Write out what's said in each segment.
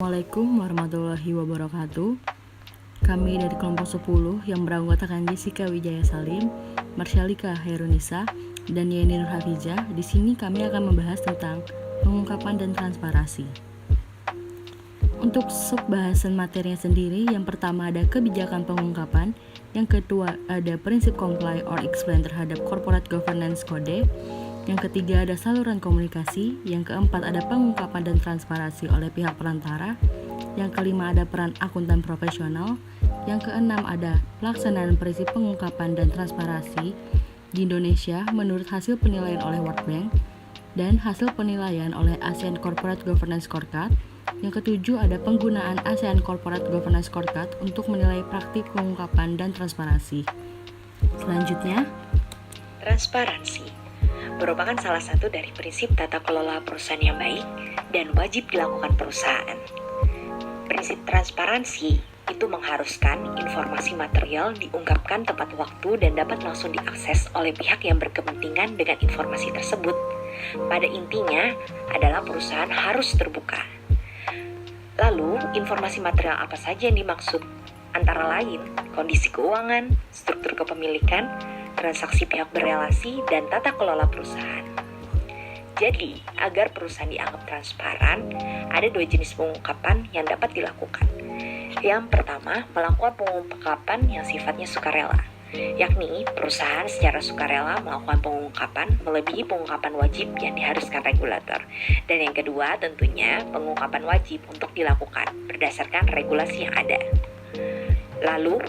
Assalamualaikum warahmatullahi wabarakatuh. Kami dari kelompok 10 yang beranggotakan Jessica Wijaya Salim, Marsyalika Hairunisa, dan Yeni Nur Hafizah. Di sini kami akan membahas tentang pengungkapan dan transparansi. Untuk sub-bahasan materinya sendiri, yang pertama ada kebijakan pengungkapan, yang kedua ada prinsip comply or explain terhadap corporate governance code, yang ketiga ada saluran komunikasi, yang keempat ada pengungkapan dan transparansi oleh pihak perantara, yang kelima ada peran akuntan profesional, yang keenam ada pelaksanaan prinsip pengungkapan dan transparansi di Indonesia menurut hasil penilaian oleh World Bank dan hasil penilaian oleh ASEAN Corporate Governance Scorecard. Yang ketujuh ada penggunaan ASEAN Corporate Governance Scorecard untuk menilai praktik pengungkapan dan transparansi. Selanjutnya, transparansi merupakan salah satu dari prinsip tata kelola perusahaan yang baik dan wajib dilakukan perusahaan. Prinsip transparansi itu mengharuskan informasi material diungkapkan tepat waktu dan dapat langsung diakses oleh pihak yang berkepentingan dengan informasi tersebut. Pada intinya adalah perusahaan harus terbuka. Lalu, informasi material apa saja yang dimaksud? Antara lain, kondisi keuangan, struktur kepemilikan, transaksi pihak berelasi, dan tata kelola perusahaan. Jadi, agar perusahaan dianggap transparan, ada dua jenis pengungkapan yang dapat dilakukan. Yang pertama, melakukan pengungkapan yang sifatnya sukarela, yakni perusahaan secara sukarela melakukan pengungkapan melebihi pengungkapan wajib yang diharuskan regulator. Dan yang kedua, tentunya pengungkapan wajib untuk dilakukan berdasarkan regulasi yang ada. Lalu,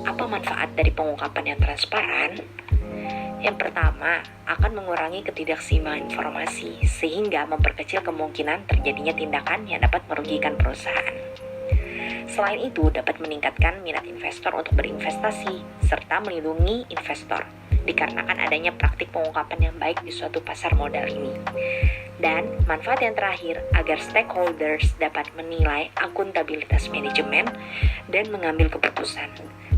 apa manfaat dari pengungkapan yang transparan? Yang pertama, akan mengurangi ketidakseimbangan informasi sehingga memperkecil kemungkinan terjadinya tindakan yang dapat merugikan perusahaan. Selain itu, dapat meningkatkan minat investor untuk berinvestasi serta melindungi investor dikarenakan adanya praktik pengungkapan yang baik di suatu pasar modal ini. Dan manfaat yang terakhir, agar stakeholders dapat menilai akuntabilitas manajemen dan mengambil keputusan.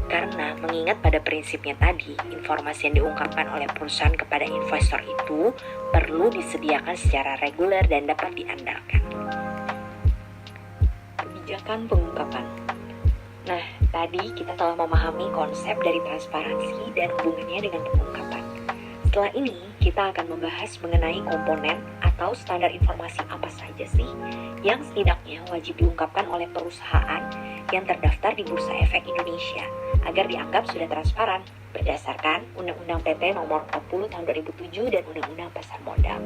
Karena mengingat pada prinsipnya tadi, informasi yang diungkapkan oleh perusahaan kepada investor itu perlu disediakan secara reguler dan dapat diandalkan. Kebijakan pengungkapan. Nah, tadi kita telah memahami konsep dari transparansi dan hubungannya dengan pengungkapan. Setelah ini, kita akan membahas mengenai komponen atau standar informasi apa saja sih yang setidaknya wajib diungkapkan oleh perusahaan yang terdaftar di Bursa Efek Indonesia agar dianggap sudah transparan berdasarkan Undang-Undang PT Nomor 40 Tahun 2007 dan Undang-Undang Pasar Modal.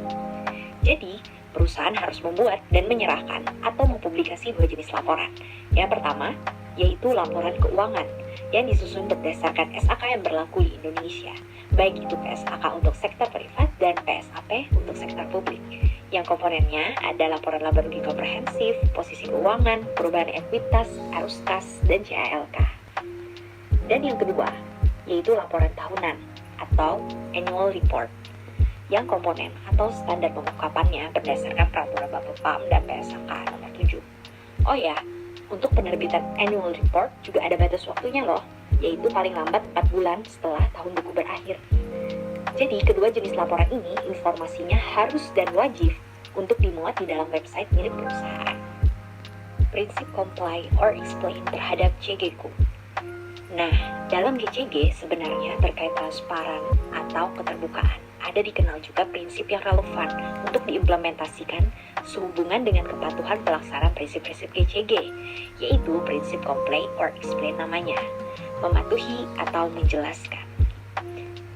Jadi, perusahaan harus membuat dan menyerahkan atau mempublikasi dua jenis laporan. Yang pertama, yaitu laporan keuangan yang disusun berdasarkan SAK yang berlaku di Indonesia, baik itu PSAK untuk sektor privat dan PSAP untuk sektor publik. Yang komponennya ada laporan laba rugi komprehensif, posisi keuangan, perubahan ekuitas, arus kas, dan CALK. Dan yang kedua, yaitu laporan tahunan atau annual report, yang komponen atau standar pengungkapannya berdasarkan peraturan Bapepam dan PSAK nomor 7. Oh ya, untuk penerbitan annual report juga ada batas waktunya loh, yaitu paling lambat 4 bulan setelah tahun buku berakhir. Jadi kedua jenis laporan ini informasinya harus dan wajib untuk dimuat di dalam website milik perusahaan. Prinsip comply or explain terhadap CGQ. Nah, dalam GCG sebenarnya terkait transparan atau keterbukaan ada dikenal juga prinsip yang relevan untuk diimplementasikan sehubungan dengan kepatuhan pelaksanaan prinsip-prinsip GCG, yaitu prinsip comply or explain namanya, mematuhi atau menjelaskan.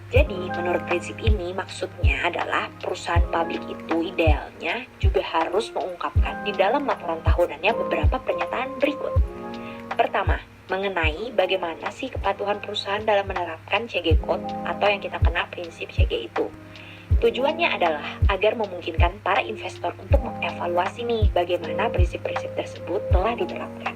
Jadi, menurut prinsip ini maksudnya adalah perusahaan publik itu idealnya juga harus mengungkapkan di dalam laporan tahunannya beberapa pernyataan berikut. Pertama, mengenai bagaimana sih kepatuhan perusahaan dalam menerapkan CG Code atau yang kita kenal prinsip CG itu. Tujuannya adalah agar memungkinkan para investor untuk mengevaluasi nih bagaimana prinsip-prinsip tersebut telah diterapkan.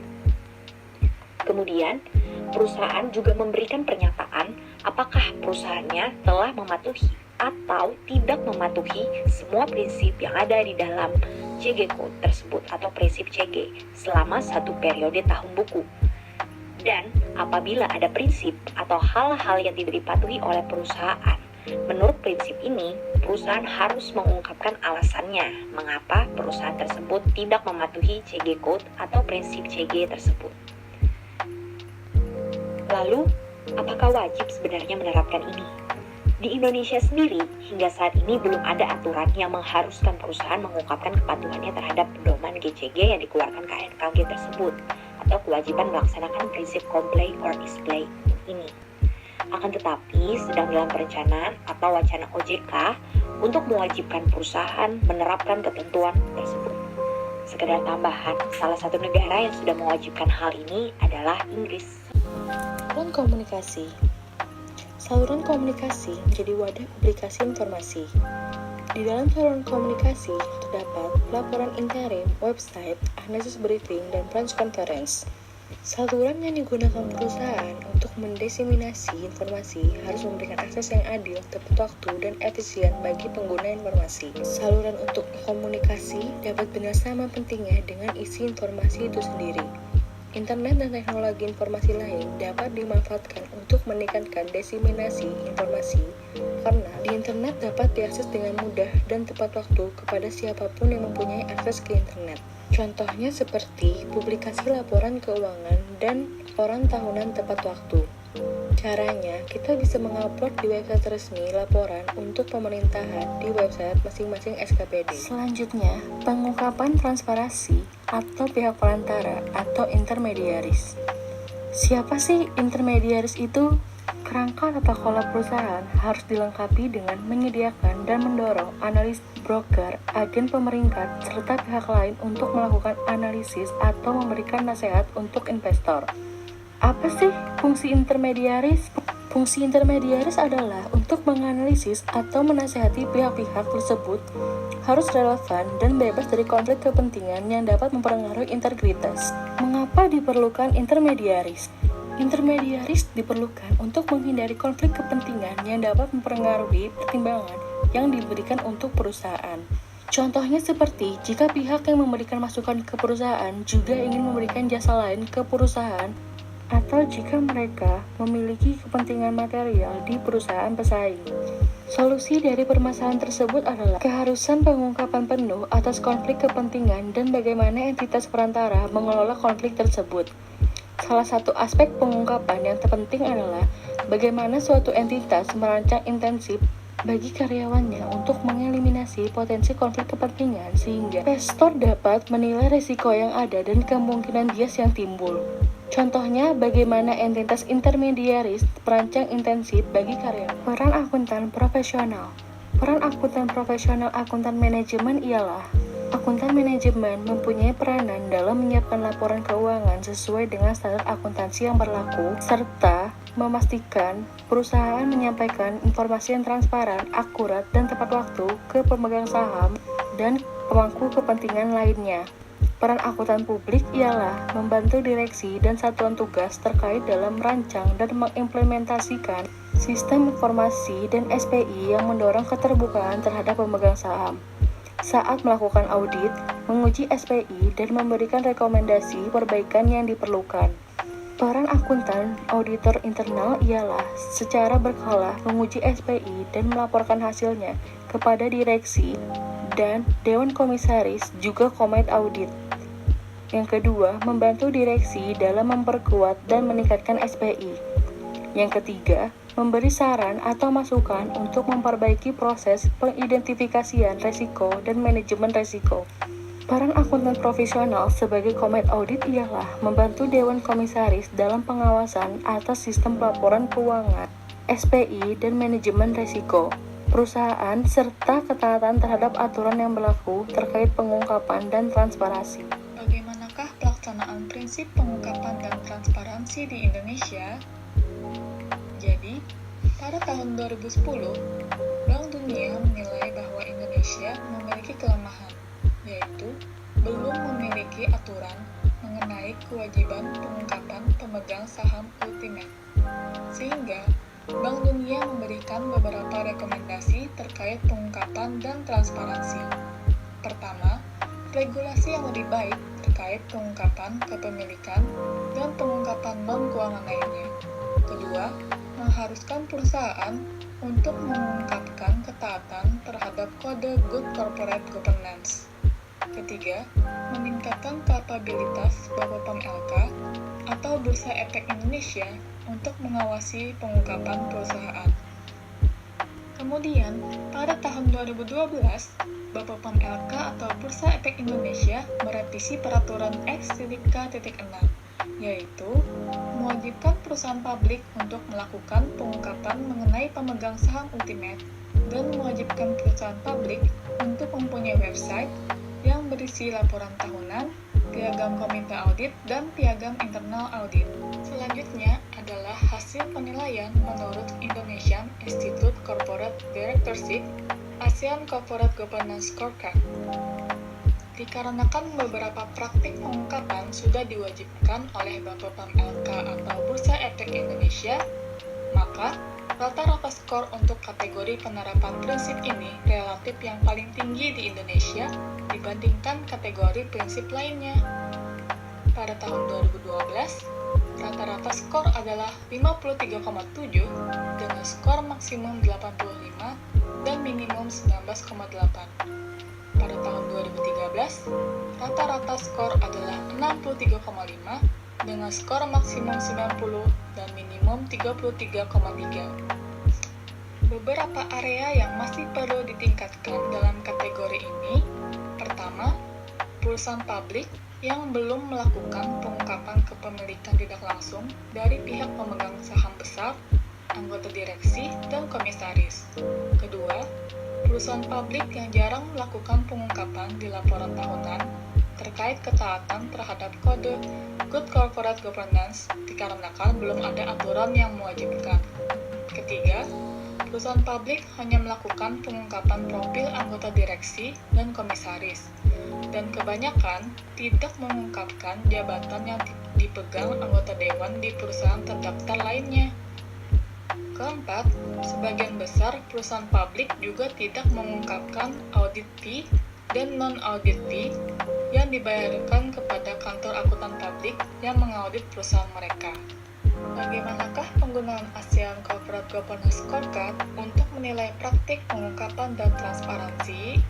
Kemudian, perusahaan juga memberikan pernyataan apakah perusahaannya telah mematuhi atau tidak mematuhi semua prinsip yang ada di dalam CG Code tersebut atau prinsip CG selama satu periode tahun buku. Dan apabila ada prinsip atau hal-hal yang tidak dipatuhi oleh perusahaan Menurut prinsip ini, perusahaan harus mengungkapkan alasannya mengapa perusahaan tersebut tidak mematuhi CG Code atau prinsip CG tersebut. Lalu, apakah wajib sebenarnya menerapkan ini? Di Indonesia sendiri, hingga saat ini belum ada aturan yang mengharuskan perusahaan mengungkapkan kepatuhannya terhadap pedoman GCG yang dikeluarkan KNKG tersebut, atau kewajiban melaksanakan prinsip comply or display ini. Akan tetapi, sedang dalam perencanaan atau wacana OJK untuk mewajibkan perusahaan menerapkan ketentuan tersebut. Sekedar tambahan, salah satu negara yang sudah mewajibkan hal ini adalah Inggris. Saluran komunikasi. Saluran komunikasi menjadi wadah publikasi informasi. Di dalam saluran komunikasi terdapat pelaporan interim, website, analisis briefing, dan press conference. Saluran yang digunakan perusahaan untuk mendiseminasi informasi harus memberikan akses yang adil, tepat waktu, dan efisien bagi pengguna informasi. Saluran untuk komunikasi dapat bersama pentingnya dengan isi informasi itu sendiri. Internet dan teknologi informasi lain dapat dimanfaatkan untuk meningkatkan diseminasi informasi karena di internet dapat diakses dengan mudah dan tepat waktu kepada siapapun yang mempunyai akses ke internet. Contohnya seperti publikasi laporan keuangan dan laporan tahunan tepat waktu. Caranya, kita bisa mengupload di website resmi laporan untuk pemerintahan di website masing-masing SKPD. Selanjutnya, pengungkapan transparansi atau pihak perantara atau intermediaris. Siapa sih intermediaris itu? Kerangka tata kelola perusahaan harus dilengkapi dengan menyediakan dan mendorong analis broker, agen pemeringkat, serta pihak lain untuk melakukan analisis atau memberikan nasihat untuk investor. Apa sih fungsi intermediaris? Fungsi intermediaris adalah untuk menganalisis atau menasihati pihak-pihak tersebut harus relevan dan bebas dari konflik kepentingan yang dapat mempengaruhi integritas. Mengapa diperlukan intermediaris? Intermediaris diperlukan untuk menghindari konflik kepentingan yang dapat mempengaruhi pertimbangan yang diberikan untuk perusahaan. Contohnya seperti jika pihak yang memberikan masukan ke perusahaan juga ingin memberikan jasa lain ke perusahaan, atau jika mereka memiliki kepentingan material di perusahaan pesaing. Solusi dari permasalahan tersebut adalah keharusan pengungkapan penuh atas konflik kepentingan dan bagaimana entitas perantara mengelola konflik tersebut. Salah satu aspek pengungkapan yang terpenting adalah bagaimana suatu entitas merancang intensif bagi karyawannya untuk mengeliminasi potensi konflik kepentingan sehingga investor dapat menilai risiko yang ada dan kemungkinan bias yang timbul. Contohnya, bagaimana entitas intermediaris perancang intensif bagi karyawan. Peran akuntan profesional. Peran akuntan profesional akuntan manajemen ialah akuntan manajemen mempunyai peranan dalam menyiapkan laporan keuangan sesuai dengan standar akuntansi yang berlaku, serta memastikan perusahaan menyampaikan informasi yang transparan, akurat, dan tepat waktu ke pemegang saham dan pemangku kepentingan lainnya. Peran akuntan publik ialah membantu direksi dan satuan tugas terkait dalam merancang dan mengimplementasikan sistem informasi dan SPI yang mendorong keterbukaan terhadap pemegang saham. Saat melakukan audit, menguji SPI dan memberikan rekomendasi perbaikan yang diperlukan. Peran akuntan auditor internal ialah secara berkala menguji SPI dan melaporkan hasilnya kepada direksi dan Dewan Komisaris juga komite audit. Yang kedua, membantu direksi dalam memperkuat dan meningkatkan SPI. Yang ketiga, memberi saran atau masukan untuk memperbaiki proses pengidentifikasian risiko dan manajemen risiko. Peran akuntan profesional sebagai komite audit ialah membantu Dewan Komisaris dalam pengawasan atas sistem pelaporan keuangan, SPI, dan manajemen risiko perusahaan serta ketaatan terhadap aturan yang berlaku terkait pengungkapan dan transparansi. Bagaimanakah pelaksanaan prinsip pengungkapan dan transparansi di Indonesia? Jadi, pada tahun 2010, Bank Dunia menilai bahwa Indonesia memiliki kelemahan, yaitu belum memiliki aturan mengenai kewajiban pengungkapan pemegang saham ultimate. Sehingga, Bank Dunia memberikan beberapa rekomendasi terkait pengungkapan dan transparansi. Pertama, regulasi yang lebih baik terkait pengungkapan kepemilikan dan pengungkapan non-keuangan lainnya. Kedua, mengharuskan perusahaan untuk mengungkapkan ketaatan terhadap kode Good Corporate Governance. Ketiga, meningkatkan kapabilitas Bapepom LK atau Bursa Efek Indonesia untuk mengawasi pengungkapan perusahaan. Kemudian, pada tahun 2012, Bapepom LK atau Bursa Efek Indonesia merevisi Peraturan X.K.6, yaitu mewajibkan perusahaan publik untuk melakukan pengungkapan mengenai pemegang saham ultimate dan mewajibkan perusahaan publik untuk mempunyai website yang berisi laporan tahunan, piagam komite audit, dan piagam internal audit. Selanjutnya adalah hasil penilaian menurut Indonesian Institute Corporate Directorship ASEAN Corporate Governance Scorecard. Dikarenakan beberapa praktik pengungkapan sudah diwajibkan oleh Bapepom LK atau Bursa Efek Indonesia, maka rata-rata skor untuk kategori penerapan prinsip ini relatif yang paling tinggi di Indonesia dibandingkan kategori prinsip lainnya. Pada tahun 2012, rata-rata skor adalah 53,7 dengan skor maksimum 85 dan minimum 19,8. Pada tahun 2013, rata-rata skor adalah 63,5 dengan skor maksimum 90 dan minimum 33,3. Beberapa area yang masih perlu ditingkatkan dalam kategori ini. Pertama, perusahaan publik yang belum melakukan pengungkapan kepemilikan tidak langsung dari pihak pemegang saham besar, anggota direksi, dan komisaris. Kedua, perusahaan publik yang jarang melakukan pengungkapan di laporan tahunan terkait ketaatan terhadap kode Good Corporate Governance dikarenakan belum ada aturan yang mewajibkan. Ketiga, perusahaan publik hanya melakukan pengungkapan profil anggota direksi dan komisaris, dan kebanyakan tidak mengungkapkan jabatan yang dipegang anggota dewan di perusahaan terdaftar lainnya. Keempat, sebagian besar perusahaan publik juga tidak mengungkapkan audit fee dan non-audit fee yang dibayarkan kepada kantor akuntan publik yang mengaudit perusahaan mereka. Bagaimanakah penggunaan ASEAN Corporate Governance Scorecard untuk menilai praktik pengungkapan dan transparansi?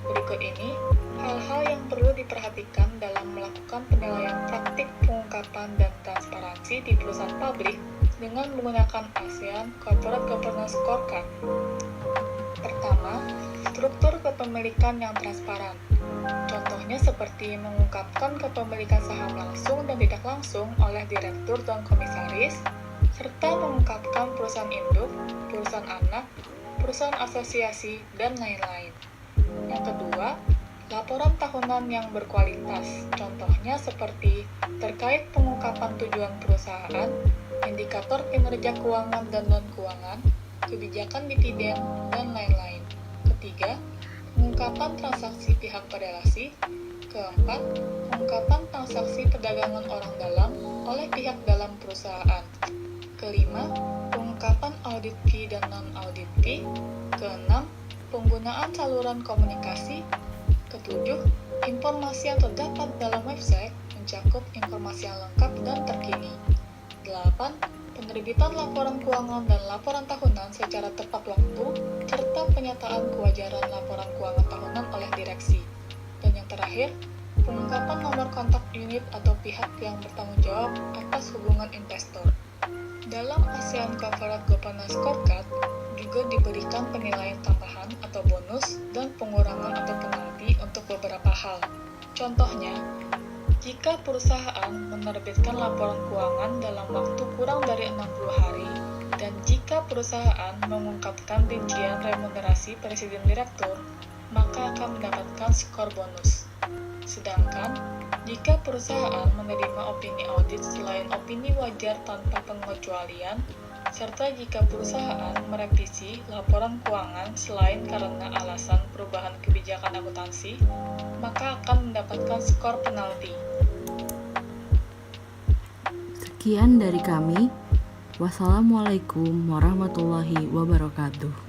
Berikut ini hal-hal yang perlu diperhatikan dalam melakukan penilaian praktik pengungkapan dan transparansi di perusahaan publik dengan menggunakan ASEAN Corporate Governance Scorecard. Pertama, struktur kepemilikan yang transparan. Contohnya seperti mengungkapkan kepemilikan saham langsung dan tidak langsung oleh direktur dan komisaris, serta mengungkapkan perusahaan induk, perusahaan anak, perusahaan asosiasi, dan lain-lain. Yang kedua, laporan tahunan yang berkualitas. Contohnya seperti terkait pengungkapan tujuan perusahaan, indikator kinerja keuangan dan non-keuangan, kebijakan dividen, dan lain-lain. Ketiga, pengungkapan transaksi pihak berelasi. Keempat, pengungkapan transaksi perdagangan orang dalam oleh pihak dalam perusahaan. Kelima, pengungkapan audit fee dan non-audit fee. Keenam, penggunaan saluran komunikasi. Ketujuh, informasi yang terdapat dalam website mencakup informasi yang lengkap dan terkini. 8. Penerbitan laporan keuangan dan laporan tahunan secara tepat waktu, serta penyataan kewajaran laporan keuangan tahunan oleh direksi. Dan yang terakhir, pengungkapan nomor kontak unit atau pihak yang bertanggung jawab atas hubungan investor. Dalam ASEAN Corporate Governance Scorecard, juga diberikan penilaian tambahan atau bonus dan pengurangan atau penalti untuk beberapa hal. Contohnya, jika perusahaan menerbitkan laporan keuangan dalam waktu kurang dari 60 hari, dan jika perusahaan mengungkapkan rincian remunerasi presiden direktur, maka akan mendapatkan skor bonus. Sedangkan, jika perusahaan menerima opini audit selain opini wajar tanpa pengecualian, serta jika perusahaan merevisi laporan keuangan selain karena alasan perubahan kebijakan akuntansi, maka akan mendapatkan skor penalti. Sekian dari kami. Wassalamualaikum warahmatullahi wabarakatuh.